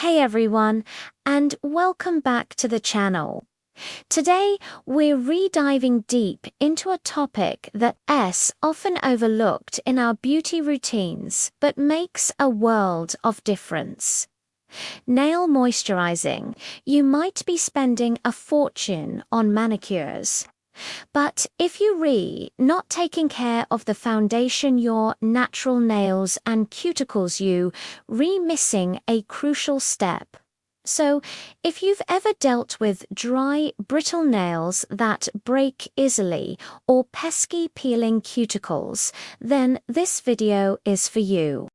Hey everyone, and welcome back to the channel. Today, we're re-diving deep into a topic that's often overlooked in our beauty routines, but makes a world of difference. Nail moisturizing. You might be spending a fortune on manicures. But if not taking care of the foundation your natural nails and cuticles missing a crucial step. So, if you've ever dealt with dry, brittle nails that break easily or pesky peeling cuticles, then this video is for you.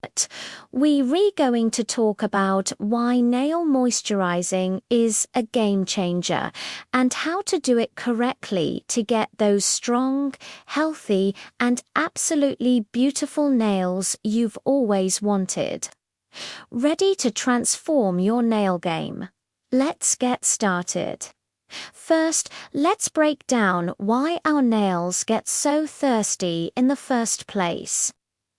We're going to talk about why nail moisturizing is a game changer and how to do it correctly to get those strong, healthy, and absolutely beautiful nails you've always wanted. Ready to transform your nail game? Let's get started. First, let's break down why our nails get so thirsty in the first place.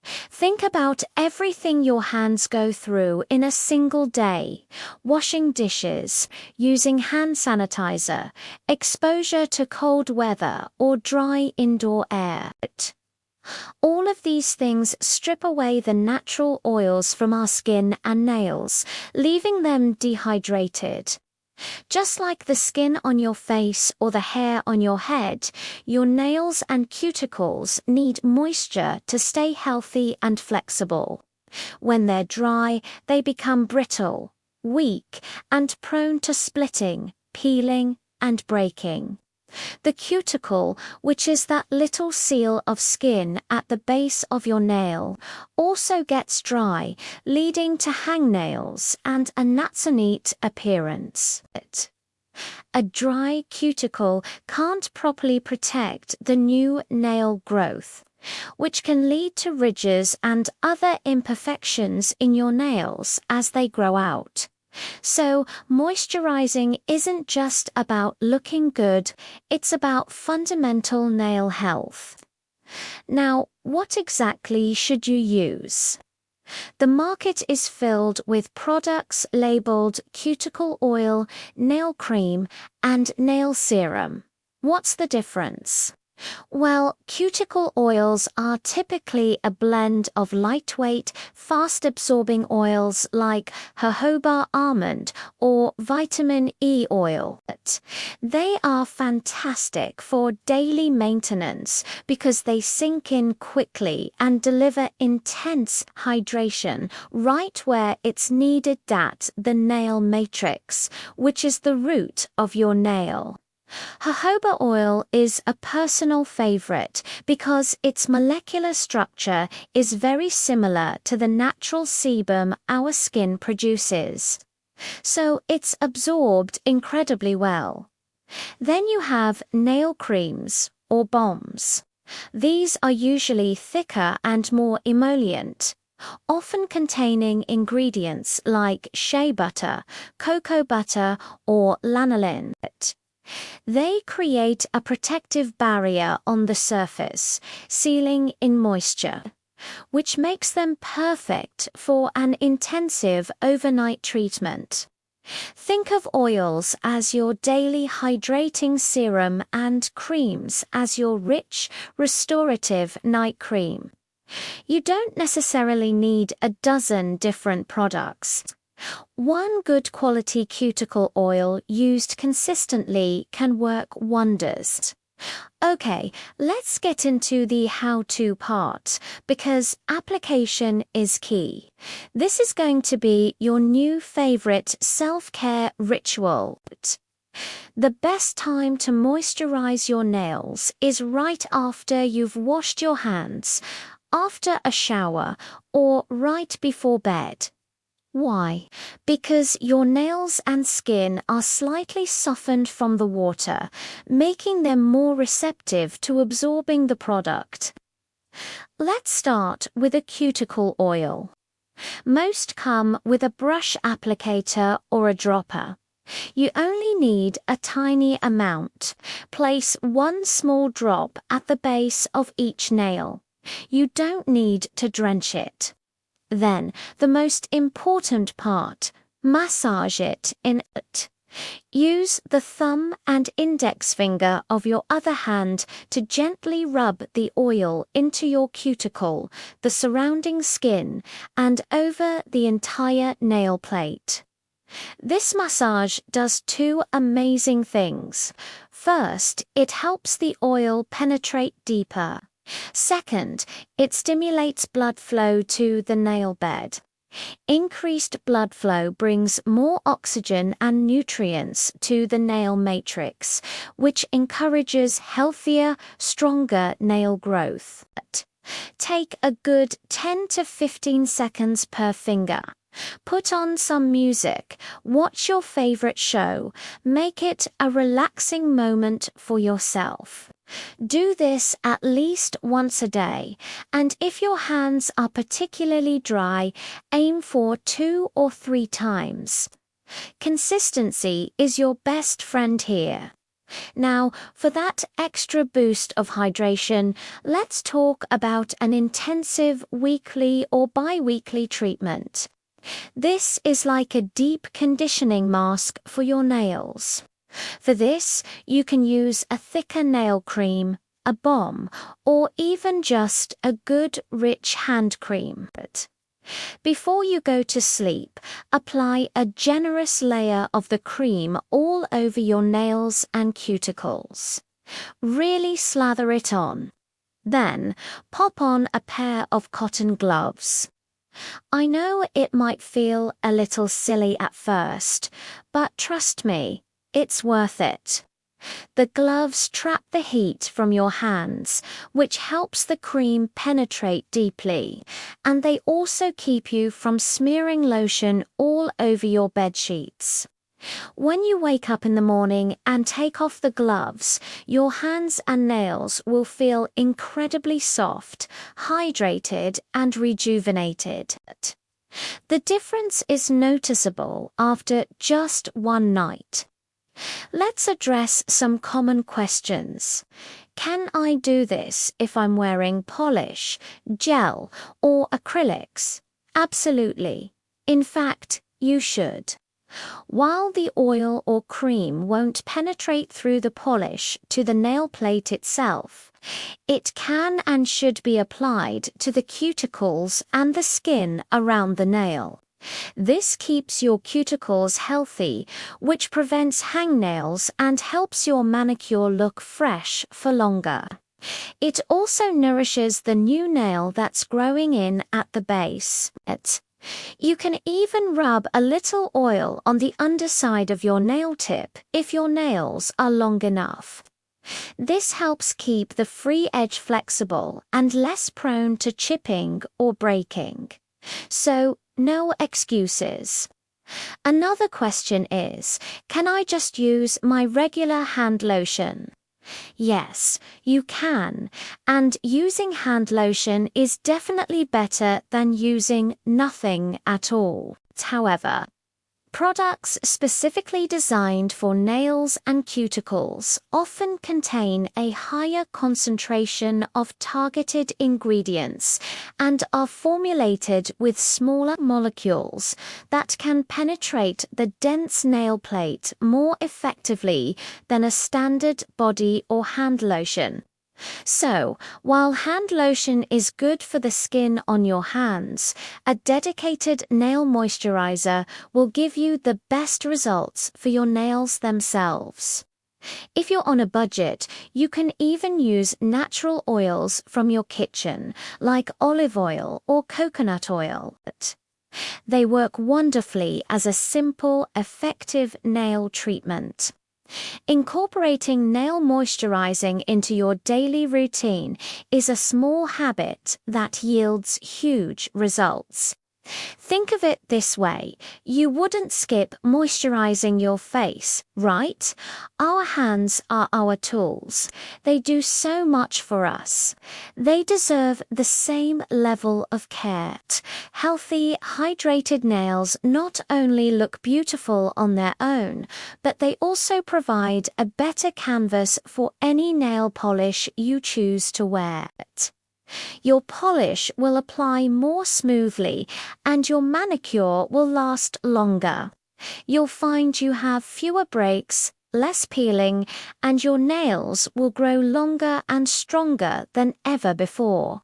Think about everything your hands go through in a single day: washing dishes, using hand sanitizer, exposure to cold weather or dry indoor air. All of these things strip away the natural oils from our skin and nails, leaving them dehydrated. Just like the skin on your face or the hair on your head, your nails and cuticles need moisture to stay healthy and flexible. When they're dry, they become brittle, weak, and prone to splitting, peeling, and breaking. The cuticle, which is that little seal of skin at the base of your nail, also gets dry, leading to hangnails and a not-so-neat appearance. A dry cuticle can't properly protect the new nail growth, which can lead to ridges and other imperfections in your nails as they grow out. So, moisturizing isn't just about looking good, it's about fundamental nail health. Now, what exactly should you use? The market is filled with products labeled cuticle oil, nail cream, and nail serum. What's the difference? Well, cuticle oils are typically a blend of lightweight, fast-absorbing oils like jojoba almond or vitamin E oil. They are fantastic for daily maintenance because they sink in quickly and deliver intense hydration right where it's needed at the nail matrix, which is the root of your nail. Jojoba oil is a personal favorite because its molecular structure is very similar to the natural sebum our skin produces. So it's absorbed incredibly well. Then you have nail creams or balms. These are usually thicker and more emollient, often containing ingredients like shea butter, cocoa butter, or lanolin. They create a protective barrier on the surface, sealing in moisture, which makes them perfect for an intensive overnight treatment. Think of oils as your daily hydrating serum and creams as your rich, restorative night cream. You don't necessarily need a dozen different products. One good quality cuticle oil used consistently can work wonders. Okay, let's get into the how-to part, because application is key. This is going to be your new favorite self-care ritual. The best time to moisturize your nails is right after you've washed your hands, after a shower, or right before bed. Why? Because your nails and skin are slightly softened from the water, making them more receptive to absorbing the product. Let's start with a cuticle oil. Most come with a brush applicator or a dropper. You only need a tiny amount. Place one small drop at the base of each nail. You don't need to drench it. Then, the most important part, Massage it in it. Use the thumb and index finger of your other hand to gently rub the oil into your cuticle, the surrounding skin, and over the entire nail plate. This massage does two amazing things. First, it helps the oil penetrate deeper. Second, it stimulates blood flow to the nail bed. Increased blood flow brings more oxygen and nutrients to the nail matrix, which encourages healthier, stronger nail growth. Take a good 10 to 15 seconds per finger. Put on some music, watch your favorite show, make it a relaxing moment for yourself. Do this at least once a day, and if your hands are particularly dry, aim for 2 or 3 times. Consistency is your best friend here. Now, for that extra boost of hydration, let's talk about an intensive weekly or bi-weekly treatment. This is like a deep conditioning mask for your nails. For this, you can use a thicker nail cream, a balm, or even just a good rich hand cream. Before you go to sleep, apply a generous layer of the cream all over your nails and cuticles. Really slather it on. Then, pop on a pair of cotton gloves. I know it might feel a little silly at first, but trust me, it's worth it. The gloves trap the heat from your hands, which helps the cream penetrate deeply, and they also keep you from smearing lotion all over your bed sheets. When you wake up in the morning and take off the gloves, your hands and nails will feel incredibly soft, hydrated, and rejuvenated. The difference is noticeable after just one night. Let's address some common questions. Can I do this if I'm wearing polish, gel, or acrylics? Absolutely. In fact, you should. While the oil or cream won't penetrate through the polish to the nail plate itself, it can and should be applied to the cuticles and the skin around the nail. This keeps your cuticles healthy, which prevents hangnails and helps your manicure look fresh for longer. It also nourishes the new nail that's growing in at the base. You can even rub a little oil on the underside of your nail tip if your nails are long enough. This helps keep the free edge flexible and less prone to chipping or breaking. So, no excuses. Another question is, can I just use my regular hand lotion? Yes, you can, and using hand lotion is definitely better than using nothing at all. However, products specifically designed for nails and cuticles often contain a higher concentration of targeted ingredients and are formulated with smaller molecules that can penetrate the dense nail plate more effectively than a standard body or hand lotion. So, while hand lotion is good for the skin on your hands, a dedicated nail moisturizer will give you the best results for your nails themselves. If you're on a budget, you can even use natural oils from your kitchen, like olive oil or coconut oil. They work wonderfully as a simple, effective nail treatment. Incorporating nail moisturizing into your daily routine is a small habit that yields huge results. Think of it this way, you wouldn't skip moisturizing your face, right? Our hands are our tools. They do so much for us. They deserve the same level of care. Healthy, hydrated nails not only look beautiful on their own, but they also provide a better canvas for any nail polish you choose to wear. Your polish will apply more smoothly and your manicure will last longer. You'll find you have fewer breaks, less peeling, and your nails will grow longer and stronger than ever before.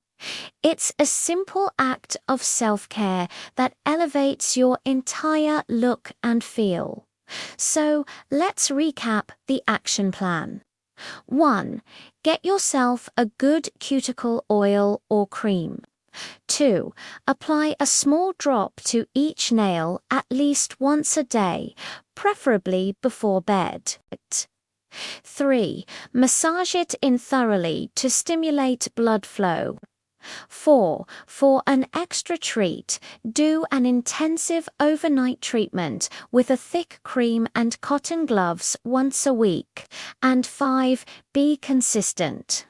It's a simple act of self-care that elevates your entire look and feel. So let's recap the action plan. 1. Get yourself a good cuticle oil or cream. 2. Apply a small drop to each nail at least once a day, preferably before bed. 3. Massage it in thoroughly to stimulate blood flow. 4. For an extra treat, do an intensive overnight treatment with a thick cream and cotton gloves once a week. And 5. Be consistent.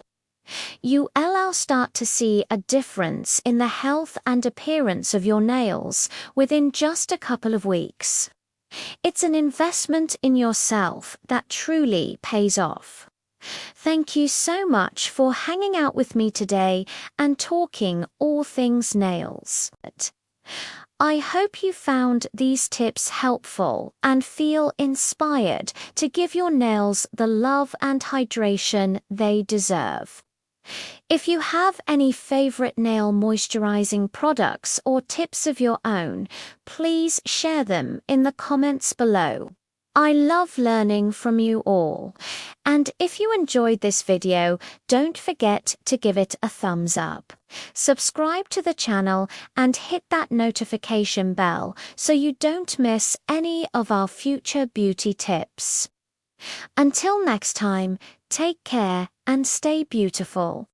You'll start to see a difference in the health and appearance of your nails within just a couple of weeks. It's an investment in yourself that truly pays off. Thank you so much for hanging out with me today and talking all things nails. I hope you found these tips helpful and feel inspired to give your nails the love and hydration they deserve. If you have any favorite nail moisturizing products or tips of your own, please share them in the comments below. I love learning from you all. And if you enjoyed this video, don't forget to give it a thumbs up. Subscribe to the channel and hit that notification bell so you don't miss any of our future beauty tips. Until next time, take care and stay beautiful.